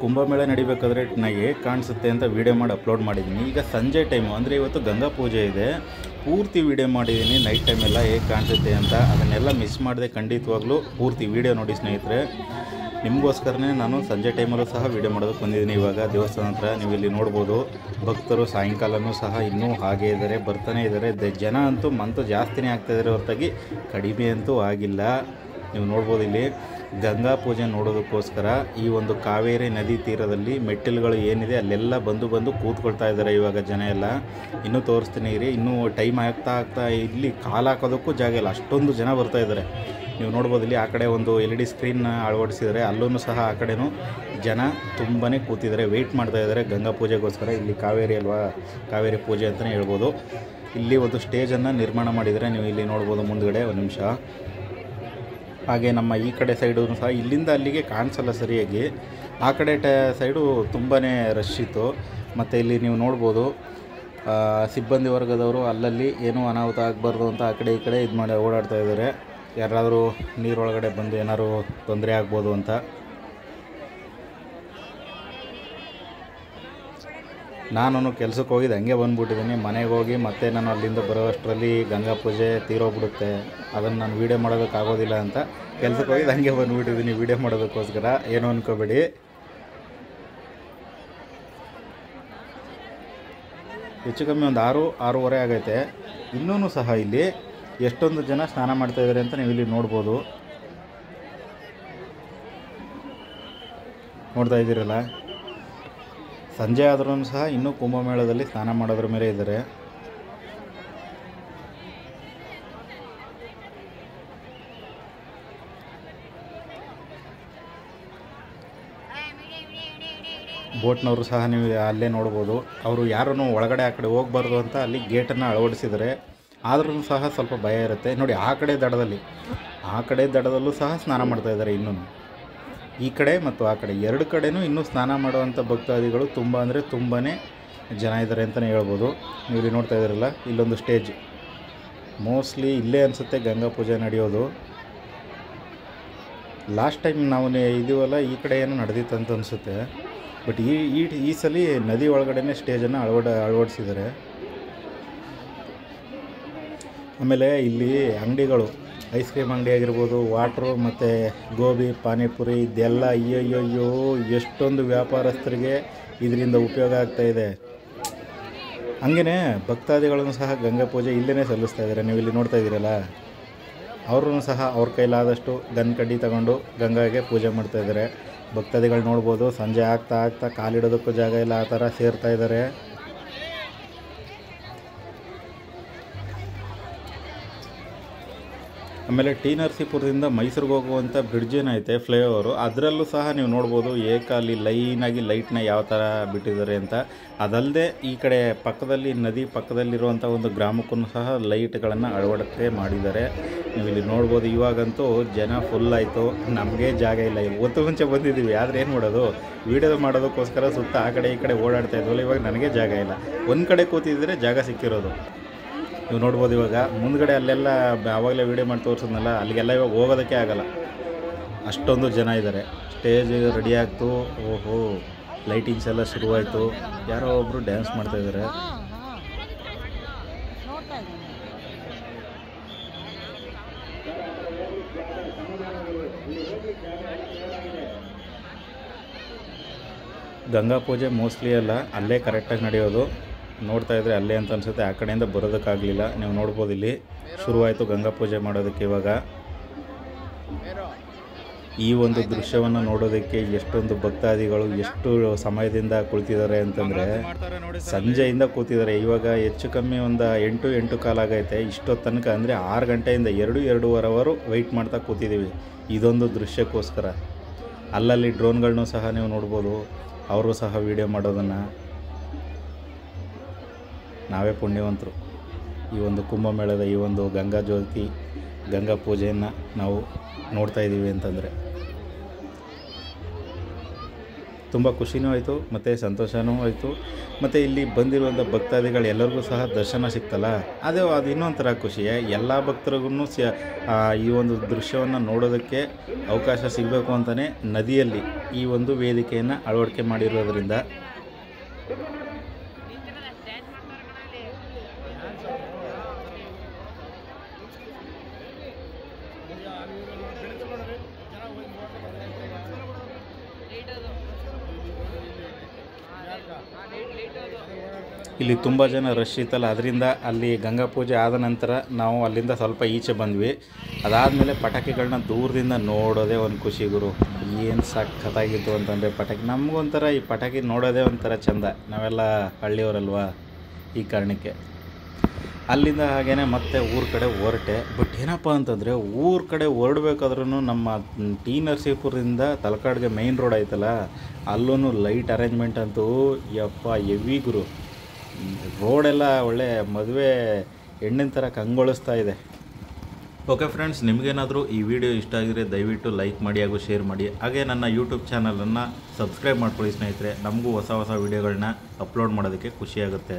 ಕುಂಭಮೇಳ ನಡಿಬೇಕಾದ್ರೆ ಹೇಗೆ ಕಾಣಿಸುತ್ತೆ ಅಂತ ವೀಡಿಯೋ ಮಾಡಿ ಅಪ್ಲೋಡ್ ಮಾಡಿದ್ದೀನಿ. ಈಗ ಸಂಜೆ ಟೈಮು ಅಂದರೆ ಇವತ್ತು ಗಂಗಾ ಪೂಜೆ ಇದೆ, ಪೂರ್ತಿ ವೀಡಿಯೋ ಮಾಡಿದ್ದೀನಿ ನೈಟ್ ಟೈಮೆಲ್ಲ ಹೇಗೆ ಕಾಣಿಸುತ್ತೆ ಅಂತ. ಅದನ್ನೆಲ್ಲ ಮಿಸ್ ಮಾಡದೆ ಖಂಡಿತವಾಗ್ಲೂ ಪೂರ್ತಿ ವೀಡಿಯೋ ನೋಡಿ ಸ್ನೇಹಿತರೆ. ನಿಮಗೋಸ್ಕರನೇ ನಾನು ಸಂಜೆ ಟೈಮಲ್ಲೂ ಸಹ ವೀಡಿಯೋ ಮಾಡೋದಕ್ಕೆ ಬಂದಿದ್ದೀನಿ. ಇವಾಗ ದೇವಸ್ಥಾನ ಹತ್ರ ನೀವು ಇಲ್ಲಿ ನೋಡ್ಬೋದು, ಭಕ್ತರು ಸಾಯಂಕಾಲನೂ ಸಹ ಇನ್ನೂ ಹಾಗೇ ಇದ್ದಾರೆ, ಬರ್ತಾನೆ ಇದ್ದಾರೆ. ಜನ ಅಂತೂ ಜಾಸ್ತಿನೇ ಆಗ್ತಾಯಿದ್ದಾರೆ ಹೊರತಾಗಿ ಕಡಿಮೆ ಅಂತೂ ಆಗಿಲ್ಲ. ನೀವು ನೋಡ್ಬೋದು ಇಲ್ಲಿ ಗಂಗಾ ಪೂಜೆ ನೋಡೋದಕ್ಕೋಸ್ಕರ ಈ ಒಂದು ಕಾವೇರಿ ನದಿ ತೀರದಲ್ಲಿ ಮೆಟ್ಟಿಲುಗಳು ಏನಿದೆ ಅಲ್ಲೆಲ್ಲ ಬಂದು ಕೂತ್ಕೊಳ್ತಾ ಇದ್ದಾರೆ ಇವಾಗ ಜನ ಎಲ್ಲ. ಇನ್ನೂ ತೋರಿಸ್ತೀನಿ ಇರಿ, ಇನ್ನೂ ಟೈಮ್ ಆಗ್ತಾ ಇಲ್ಲಿ ಕಾಲು ಹಾಕೋದಕ್ಕೂ ಜಾಗ ಇಲ್ಲ, ಅಷ್ಟೊಂದು ಜನ ಬರ್ತಾ ಇದ್ದಾರೆ. ನೀವು ನೋಡ್ಬೋದು ಇಲ್ಲಿ ಆ ಕಡೆ ಒಂದು LED ಸ್ಕ್ರೀನ್ ಅಳವಡಿಸಿದ್ದಾರೆ, ಅಲ್ಲೂ ಸಹ ಆ ಕಡೆನೂ ಜನ ತುಂಬಾ ಕೂತಿದ್ದಾರೆ, ವೆಯ್ಟ್ ಮಾಡ್ತಾ ಇದ್ದಾರೆ ಗಂಗಾ ಪೂಜೆಗೋಸ್ಕರ. ಇಲ್ಲಿ ಕಾವೇರಿ ಅಲ್ವಾ, ಕಾವೇರಿ ಪೂಜೆ ಅಂತಲೇ ಹೇಳ್ಬೋದು. ಇಲ್ಲಿ ಒಂದು ಸ್ಟೇಜನ್ನು ನಿರ್ಮಾಣ ಮಾಡಿದರೆ ನೀವು ಇಲ್ಲಿ ನೋಡ್ಬೋದು ಮುಂದ್ಗಡೆ. ಒಂದು ನಿಮಿಷ, ಹಾಗೆ ನಮ್ಮ ಈ ಕಡೆ ಸೈಡು ಸಹ ಇಲ್ಲಿಂದ ಅಲ್ಲಿಗೆ ಕಾಣಿಸಲ್ಲ ಸರಿಯಾಗಿ, ಆ ಕಡೆ ಸೈಡು ತುಂಬಾ ರಶ್ ಇತ್ತು. ಮತ್ತು ಇಲ್ಲಿ ನೀವು ನೋಡ್ಬೋದು ಸಿಬ್ಬಂದಿ ವರ್ಗದವರು ಅಲ್ಲಲ್ಲಿ ಏನೂ ಅನಾಹುತ ಆಗಬಾರ್ದು ಅಂತ ಆ ಕಡೆ ಈ ಕಡೆ ಇದು ಮಾಡಿ ಓಡಾಡ್ತಾ ಇದ್ದಾರೆ. ಯಾರಾದರೂ ನೀರೊಳಗಡೆ ಬಂದು ಏನಾದ್ರು ತೊಂದರೆ ಆಗ್ಬೋದು ಅಂತ. ನಾನು ಕೆಲ್ಸಕ್ಕೆ ಹೋಗಿದ್ದು ಹಂಗೆ ಬಂದುಬಿಟ್ಟಿದ್ದೀನಿ, ಮನೆಗೆ ಹೋಗಿ ಮತ್ತೆ ನಾನು ಅಲ್ಲಿಂದ ಬರೋ ಅಷ್ಟರಲ್ಲಿ ಗಂಗಾ ಪೂಜೆ ತೀರೋಗ್ಬಿಡುತ್ತೆ, ಅದನ್ನು ನಾನು ವೀಡಿಯೋ ಮಾಡೋದಕ್ಕಾಗೋದಿಲ್ಲ ಅಂತ ಕೆಲ್ಸಕ್ಕೆ ಹೋಗಿದ್ದು ಹಂಗೆ ಬಂದುಬಿಟ್ಟಿದ್ದೀನಿ ವೀಡಿಯೋ ಮಾಡೋದಕ್ಕೋಸ್ಕರ, ಏನೋ ಅಂದ್ಕೋಬೇಡಿ. ಹೆಚ್ಚು ಕಮ್ಮಿ ಒಂದು 6-6:30 ಆಗೈತೆ. ಇನ್ನೂ ಸಹ ಇಲ್ಲಿ ಎಷ್ಟೊಂದು ಜನ ಸ್ನಾನ ಮಾಡ್ತಾಯಿದ್ದಾರೆ ಅಂತ ನೀವು ಇಲ್ಲಿ ನೋಡ್ಬೋದು, ನೋಡ್ತಾ ಇದ್ದೀರಲ್ಲ. ಸಂಜೆ ಆದ್ರೂ ಸಹ ಇನ್ನೂ ಕುಂಭಮೇಳದಲ್ಲಿ ಸ್ನಾನ ಮಾಡೋದ್ರ ಮೇಲೆ ಇದ್ದಾರೆ. ಬೋಟ್ನವರು ಸಹ ನೀವು ಅಲ್ಲೇ ನೋಡ್ಬೋದು, ಅವರು ಯಾರೂ ಒಳಗಡೆ ಆ ಕಡೆ ಹೋಗಬಾರ್ದು ಅಂತ ಅಲ್ಲಿ ಗೇಟನ್ನು ಅಳವಡಿಸಿದ್ದಾರೆ. ಆದ್ರೂ ಸಹ ಸ್ವಲ್ಪ ಭಯ ಇರುತ್ತೆ ನೋಡಿ. ಆ ಕಡೆ ದಡದಲ್ಲೂ ಸಹ ಸ್ನಾನ ಮಾಡ್ತಾಯಿದ್ದಾರೆ. ಇನ್ನೂ ಈ ಕಡೆ ಮತ್ತು ಆ ಕಡೆ ಎರಡು ಕಡೆನೂ ಇನ್ನೂ ಸ್ನಾನ ಮಾಡುವಂಥ ಭಕ್ತಾದಿಗಳು ತುಂಬ ಅಂದರೆ ತುಂಬಾ ಜನ ಇದ್ದಾರೆ ಅಂತಲೇ ಹೇಳ್ಬೋದು. ನೀವು ಇಲ್ಲಿ ನೋಡ್ತಾ ಇದ್ದೀರಲ್ಲ, ಇಲ್ಲೊಂದು ಸ್ಟೇಜ್, ಮೋಸ್ಟ್ಲಿ ಇಲ್ಲೇ ಅನಿಸುತ್ತೆ ಗಂಗಾ ಪೂಜೆ ನಡೆಯೋದು. ಲಾಸ್ಟ್ ಟೈಮ್ ನಾವು ಇದೀವಲ್ಲ ಈ ಕಡೆ ಏನೋ ನಡೆದಿತ್ತು ಅಂತ ಅನಿಸುತ್ತೆ. ಬಟ್ ಈ ಸಲ ನದಿ ಒಳಗಡೆ ಸ್ಟೇಜನ್ನು ಅಳವಡಿಸಿದ್ದಾರೆ. ಆಮೇಲೆ ಇಲ್ಲಿ ಅಂಗಡಿಗಳು, ಐಸ್ ಕ್ರೀಮ್ ಅಂಗಡಿ ಆಗಿರ್ಬೋದು, ವಾಟ್ರು ಮತ್ತು ಗೋಬಿ ಪಾನಿಪುರಿ ಇದೆಲ್ಲ ಅಯ್ಯಯ್ಯೋ ಎಷ್ಟೊಂದು ವ್ಯಾಪಾರಸ್ಥರಿಗೆ ಇದರಿಂದ ಉಪಯೋಗ ಆಗ್ತಾಯಿದೆ. ಹಾಗೆಯೇ ಭಕ್ತಾದಿಗಳನ್ನು ಸಹ ಗಂಗಾ ಪೂಜೆ ಇಲ್ಲೇ ಸಲ್ಲಿಸ್ತಾ ಇದ್ದಾರೆ. ನೀವು ಇಲ್ಲಿ ನೋಡ್ತಾ ಇದ್ದೀರಲ್ಲ, ಅವ್ರೂ ಸಹ ಅವ್ರ ಕೈಲಾದಷ್ಟು ಕಡ್ಡಿ ತಗೊಂಡು ಗಂಗಾಗೆ ಪೂಜೆ ಮಾಡ್ತಾಯಿದ್ದಾರೆ. ಭಕ್ತಾದಿಗಳು ನೋಡ್ಬೋದು, ಸಂಜೆ ಆಗ್ತಾ ಕಾಲಿಡೋದಕ್ಕೂ ಜಾಗ ಇಲ್ಲ, ಆ ಥರ ಸೇರ್ತಾ ಇದ್ದಾರೆ. ಆಮೇಲೆ ಟಿ ನರಸೀಪುರದಿಂದ ಮೈಸೂರಿಗೆ ಹೋಗುವಂಥ ಬ್ರಿಡ್ಜ್ ಏನೈತೆ, ಫ್ಲೈಓವರು, ಅದರಲ್ಲೂ ಸಹ ನೀವು ನೋಡ್ಬೋದು ಏಕಾಲಿ ಲೈನಾಗಿ ಲೈಟ್ನ ಯಾವ ಥರ ಬಿಟ್ಟಿದ್ದಾರೆ ಅಂತ. ಅದಲ್ಲದೆ ಈ ಕಡೆ ಪಕ್ಕದಲ್ಲಿ ನದಿ ಪಕ್ಕದಲ್ಲಿರುವಂಥ ಒಂದು ಗ್ರಾಮಕ್ಕೂ ಸಹ ಲೈಟ್ಗಳನ್ನು ಅಳವಡಿಕೆ ಮಾಡಿದ್ದಾರೆ. ನೀವು ಇಲ್ಲಿ ನೋಡ್ಬೋದು. ಇವಾಗಂತೂ ಜನ ಫುಲ್ ಆಯಿತು, ನಮಗೆ ಜಾಗ ಇಲ್ಲ. ಹೊತ್ತು ಮುಂಚೆ ಬಂದಿದ್ದೀವಿ, ಆದರೆ ಏನು ಮಾಡೋದು, ವೀಡಿಯೋ ಮಾಡೋದಕ್ಕೋಸ್ಕರ ಸುತ್ತ ಆ ಕಡೆ ಈ ಕಡೆ ಓಡಾಡ್ತಾ ಇದ್ವಲ್ಲ, ಇವಾಗ ನನಗೆ ಜಾಗ ಇಲ್ಲ. ಒಂದು ಕಡೆ ಕೂತಿದ್ದರೆ ಜಾಗ ಸಿಕ್ಕಿರೋದು. ನೀವು ನೋಡ್ಬೋದು ಇವಾಗ ಮುಂದ್ಗಡೆ ಅಲ್ಲೆಲ್ಲ ಆವಾಗಲೇ ವೀಡಿಯೋ ಮಾಡಿ ತೋರಿಸಿದ್ನಲ್ಲ, ಅಲ್ಲಿಗೆಲ್ಲ ಇವಾಗ ಹೋಗೋದಕ್ಕೆ ಆಗಲ್ಲ, ಅಷ್ಟೊಂದು ಜನ ಇದ್ದಾರೆ. ಸ್ಟೇಜ್ ರೆಡಿ ಆಗ್ತು, ಓಹೋ ಲೈಟಿಂಗ್ಸ್ ಎಲ್ಲ ಶುರುವಾಯಿತು, ಯಾರೋ ಒಬ್ಬರು ಡ್ಯಾನ್ಸ್ ಮಾಡ್ತಾಯಿದ್ದಾರೆ. ಗಂಗಾ ಪೂಜೆ ಮೋಸ್ಟ್ಲಿ ಅಲ್ಲ ಅಲ್ಲೇ ಕರೆಕ್ಟಾಗಿ ನಡೆಯೋದು. ನೋಡ್ತಾ ಇದ್ರೆ ಅಲ್ಲೇ ಅಂತ ಅನಿಸುತ್ತೆ, ಆ ಕಡೆಯಿಂದ ಬರೋದಕ್ಕಾಗಲಿಲ್ಲ. ನೀವು ನೋಡ್ಬೋದು ಇಲ್ಲಿ ಶುರುವಾಯಿತು ಗಂಗಾ ಪೂಜೆ ಮಾಡೋದಕ್ಕೆ. ಇವಾಗ ಈ ಒಂದು ದೃಶ್ಯವನ್ನು ನೋಡೋದಕ್ಕೆ ಎಷ್ಟೊಂದು ಭಕ್ತಾದಿಗಳು ಎಷ್ಟು ಸಮಯದಿಂದ ಕುಳಿತಿದ್ದಾರೆ ಅಂತಂದರೆ, ಸಂಜೆಯಿಂದ ಕೂತಿದ್ದಾರೆ. ಇವಾಗ ಹೆಚ್ಚು ಕಮ್ಮಿ ಒಂದು 8 ಕಾಲಾಗೈತೆ. ಇಷ್ಟೊತ್ತು ತನಕ ಅಂದರೆ 6 ಗಂಟೆಯಿಂದ 2-2.5 ಅವರು ವೆಯ್ಟ್ ಮಾಡ್ತಾ ಕೂತಿದ್ದೀವಿ ಇದೊಂದು ದೃಶ್ಯಕ್ಕೋಸ್ಕರ. ಅಲ್ಲಲ್ಲಿ ಡ್ರೋನ್ಗಳನ್ನೂ ಸಹ ನೀವು ನೋಡ್ಬೋದು, ಅವರು ಸಹ ವೀಡಿಯೋ ಮಾಡೋದನ್ನು. ನಾವೇ ಪುಣ್ಯವಂತರು, ಈ ಒಂದು ಕುಂಭಮೇಳದ ಈ ಒಂದು ಗಂಗಾ ಪೂಜೆಯನ್ನು ನಾವು ನೋಡ್ತಾ ಇದ್ದೀವಿ ಅಂತಂದರೆ. ತುಂಬ ಖುಷಿನೂ ಆಯಿತು ಮತ್ತು ಸಂತೋಷವೂ ಆಯಿತು. ಮತ್ತು ಇಲ್ಲಿ ಬಂದಿರುವಂಥ ಭಕ್ತಾದಿಗಳು ಎಲ್ಲರಿಗೂ ಸಹ ದರ್ಶನ ಸಿಕ್ತಲ್ಲ, ಅದು ಇನ್ನೊಂಥರ ಖುಷಿಯೇ. ಎಲ್ಲ ಭಕ್ತರಿಗೂ ಈ ಒಂದು ದೃಶ್ಯವನ್ನು ನೋಡೋದಕ್ಕೆ ಅವಕಾಶ ಸಿಗಬೇಕು ಅಂತಲೇ ನದಿಯಲ್ಲಿ ಈ ಒಂದು ವೇದಿಕೆಯನ್ನು ಅಳವಡಿಕೆ ಮಾಡಿರೋದ್ರಿಂದ ಇಲ್ಲಿ ತುಂಬ ಜನ ರಶ್ ಇತ್ತಲ್ಲ, ಅದರಿಂದ ಅಲ್ಲಿ ಗಂಗಾ ಪೂಜೆ ಆದ ನಂತರ ನಾವು ಅಲ್ಲಿಂದ ಸ್ವಲ್ಪ ಈಚೆ ಬಂದ್ವಿ. ಅದಾದಮೇಲೆ ಪಟಾಕಿಗಳನ್ನ ದೂರದಿಂದ ನೋಡೋದೇ ಒಂದು ಖುಷಿ ಗುರು. ಏನು ಸಖತ್ತಾಗಿತ್ತು ಅಂತಂದರೆ ಪಟಾಕಿ, ನಮಗೊಂಥರ ಈ ಪಟಾಕಿ ನೋಡೋದೇ ಒಂಥರ ಚೆಂದ. ನಾವೆಲ್ಲ ಹಳ್ಳಿಯವರಲ್ವ, ಈ ಕಾರಣಕ್ಕೆ ಅಲ್ಲಿಂದ ಹಾಗೇ ಮತ್ತೆ ಊರ ಕಡೆ ಹೊರಟೆ. ಬಟ್ ಏನಪ್ಪ ಅಂತಂದರೆ ಊರ ಕಡೆ ಹೊರಡ್ಬೇಕಾದ್ರೂ ನಮ್ಮ ಟಿ ನರಸೀಪುರದಿಂದ ತಲಕಾಡ್ಗೆ ಮೈನ್ ರೋಡ್ ಆಯ್ತಲ್ಲ, ಅಲ್ಲೂ ಲೈಟ್ ಅರೇಂಜ್ಮೆಂಟ್ ಅಂತೂ ಯಪ್ಪ ಹೆವಿ ಗುರು. ರೋಡೆಲ್ಲ ಒಳ್ಳೆ ಮದುವೆ ಹೆಣ್ಣಿನ ಥರ ಕಂಗೊಳಿಸ್ತಾ ಇದೆ. ಓಕೆ ಫ್ರೆಂಡ್ಸ್, ನಿಮಗೇನಾದರೂ ಈ ವಿಡಿಯೋ ಇಷ್ಟ ಆಗಿದ್ರೆ ದಯವಿಟ್ಟು ಲೈಕ್ ಮಾಡಿ ಹಾಗೂ ಶೇರ್ ಮಾಡಿ. ಹಾಗೆ ನನ್ನ ಯೂಟ್ಯೂಬ್ ಚಾನಲನ್ನು ಸಬ್ಸ್ಕ್ರೈಬ್ ಮಾಡ್ಕೊಳ್ಳಿ ಸ್ನೇಹಿತರೆ. ನಮಗೂ ಹೊಸ ಹೊಸ ವೀಡಿಯೋಗಳನ್ನ ಅಪ್ಲೋಡ್ ಮಾಡೋದಕ್ಕೆ ಖುಷಿಯಾಗುತ್ತೆ.